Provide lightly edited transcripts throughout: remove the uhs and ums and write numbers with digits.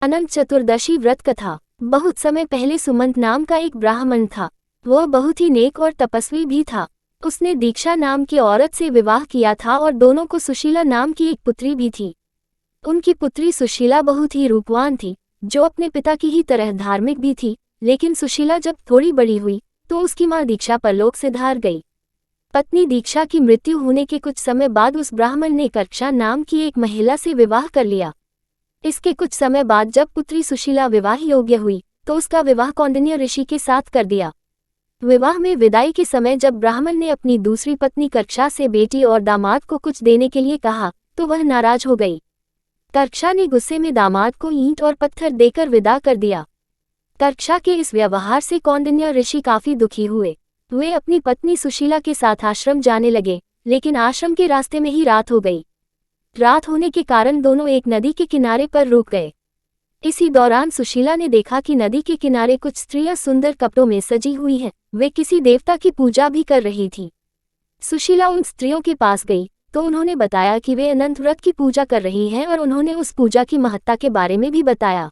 अनंत चतुर्दशी व्रत कथा। बहुत समय पहले सुमंत नाम का एक ब्राह्मण था। वह बहुत ही नेक और तपस्वी भी था। उसने दीक्षा नाम की औरत से विवाह किया था और दोनों को सुशीला नाम की एक पुत्री भी थी। उनकी पुत्री सुशीला बहुत ही रूपवान थी, जो अपने पिता की ही तरह धार्मिक भी थी। लेकिन सुशीला जब थोड़ी बड़ी हुई तो उसकी मां दीक्षा परलोक से धार गई। पत्नी दीक्षा की मृत्यु होने के कुछ समय बाद उस ब्राह्मण ने कर्क्षा नाम की एक महिला से विवाह कर लिया। इसके कुछ समय बाद जब पुत्री सुशीला विवाह योग्य हुई तो उसका विवाह कौंडिन्य ऋषि के साथ कर दिया। विवाह में विदाई के समय जब ब्राह्मण ने अपनी दूसरी पत्नी कर्क्षा से बेटी और दामाद को कुछ देने के लिए कहा तो वह नाराज हो गई। कर्क्षा ने गुस्से में दामाद को ईंट और पत्थर देकर विदा कर दिया। कर्क्षा के इस व्यवहार से कौंडिन्य ऋषि काफी दुखी हुए। वे अपनी पत्नी सुशीला के साथ आश्रम जाने लगे, लेकिन आश्रम के रास्ते में ही रात हो गई। रात होने के कारण दोनों एक नदी के किनारे पर रुक गए। इसी दौरान सुशीला ने देखा कि नदी के किनारे कुछ स्त्रियां सुंदर कपड़ों में सजी हुई हैं। वे किसी देवता की पूजा भी कर रही थी। सुशीला उन स्त्रियों के पास गई तो उन्होंने बताया कि वे अनंत व्रत की पूजा कर रही हैं और उन्होंने उस पूजा की महत्ता के बारे में भी बताया।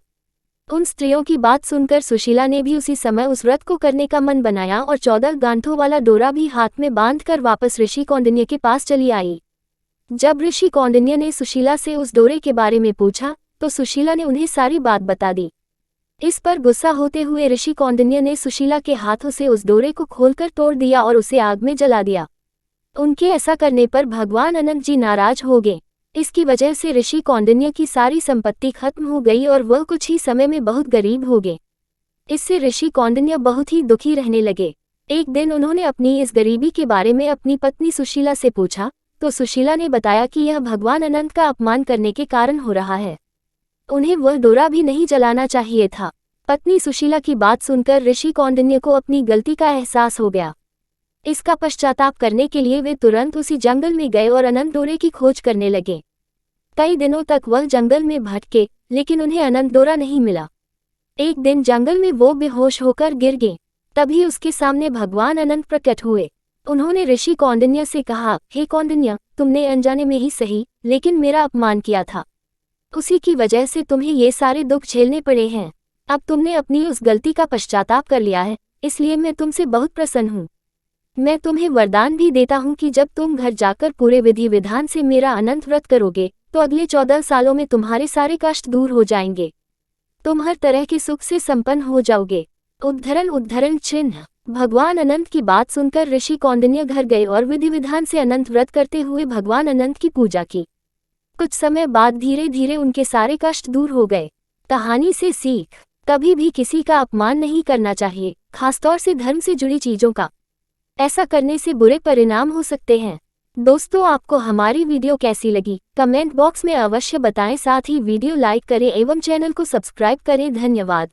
उन स्त्रियों की बात सुनकर सुशीला ने भी उसी समय उस व्रत को करने का मन बनाया और 14 गांठों वाला डोरा भी हाथ में बांधकर वापस ऋषि कौंडिन्य के पास चली आई। जब ऋषि कौंडिन्य ने सुशीला से उस डोरे के बारे में पूछा तो सुशीला ने उन्हें सारी बात बता दी। इस पर गुस्सा होते हुए ऋषि कौंडिन्य ने सुशीला के हाथों से उस डोरे को खोलकर तोड़ दिया और उसे आग में जला दिया। उनके ऐसा करने पर भगवान अनंत जी नाराज हो गए। इसकी वजह से ऋषि कौंडिन्य की सारी संपत्ति खत्म हो गई और वह कुछ ही समय में बहुत गरीब हो गए। इससे ऋषि कौंडिन्य बहुत ही दुखी रहने लगे। एक दिन उन्होंने अपनी इस गरीबी के बारे में अपनी पत्नी सुशीला से पूछा तो सुशीला ने बताया कि यह भगवान अनंत का अपमान करने के कारण हो रहा है। उन्हें वह डोरा भी नहीं जलाना चाहिए था। पत्नी सुशीला की बात सुनकर ऋषि कौंडिन्य को अपनी गलती का एहसास हो गया। इसका पश्चाताप करने के लिए वे तुरंत उसी जंगल में गए और अनंत डोरे की खोज करने लगे। कई दिनों तक वह जंगल में भटके, लेकिन उन्हें अनंत डोरा नहीं मिला। एक दिन जंगल में वो बेहोश होकर गिर गए। तभी उसके सामने भगवान अनंत प्रकट हुए। उन्होंने ऋषि कौंडिन्य से कहा, हे कौंडिन्य, तुमने अनजाने में ही सही लेकिन मेरा अपमान किया था। उसी की वजह से तुम्हें ये सारे दुख झेलने पड़े हैं। अब तुमने अपनी उस गलती का पश्चाताप कर लिया है, इसलिए मैं तुमसे बहुत प्रसन्न हूँ। मैं तुम्हें वरदान भी देता हूँ कि जब तुम घर जाकर पूरे विधि विधान से मेरा अनंत व्रत करोगे तो अगले 14 सालों में तुम्हारे सारे कष्ट दूर हो जाएंगे। तुम हर तरह के सुख से संपन्न हो जाओगे। उद्धरण चिन्ह। भगवान अनंत की बात सुनकर ऋषि कौंडिन्य घर गए और विधि विधान से अनंत व्रत करते हुए भगवान अनंत की पूजा की। कुछ समय बाद धीरे धीरे उनके सारे कष्ट दूर हो गए। कहानी से सीख, कभी भी किसी का अपमान नहीं करना चाहिए, खासतौर से धर्म से जुड़ी चीजों का। ऐसा करने से बुरे परिणाम हो सकते हैं। दोस्तों, आपको हमारी वीडियो कैसी लगी कमेंट बॉक्स में अवश्य बताएं। साथ ही वीडियो लाइक करें एवं चैनल को सब्सक्राइब करें। धन्यवाद।